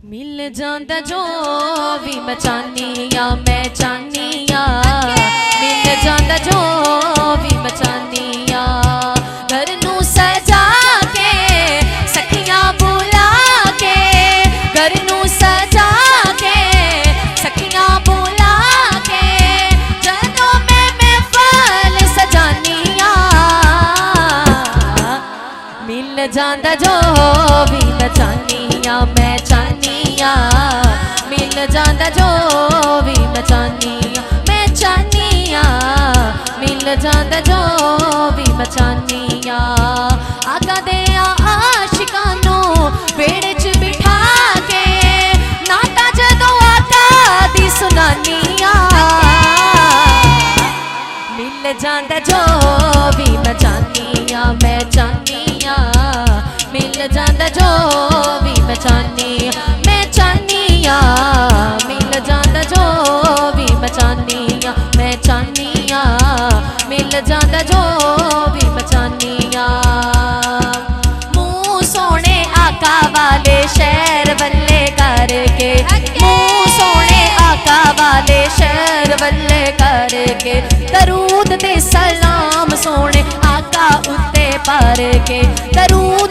मिल जांदा जो भी मैं चाहनी आ, मैं चाहनी आ। मिल जांदा जो भी मैं चाहनी आ। घर नू सजा के सखियां बुला के, घर नू सजा के सखियां बुला के, जदों मैं महफिल सजानी आ। मिल जांदा जो भी मैं चाहनी आ, मैं चाहनी आ। मिल जांदा जो भी मैं चाहनी आ, मैं चाहनी आ। मिल जांदा जो भी मैं चाहनी आ। आका दे आशिकां नू वेड़े च बिठा के, नाता जदों आका दी सुनानी आ। मिल जांदा जो भी मैं चाहनी आ, मैं चाहनी आ। मिल जांदा जो भी मैं चाहनी आ, मैं चाहनी आ। मिल जांदा जो भी मैं चाहनी आ, मैं चाहनी आ। मिल जांदा जो भी मैं चाहनी आ। मुँह सोने आका वाले शहर वल्ले करके, मुँह सोने आका वाले शहर वल्ले करके, दरूद ते सलाम सोने आका उत्ते पर के, दरूद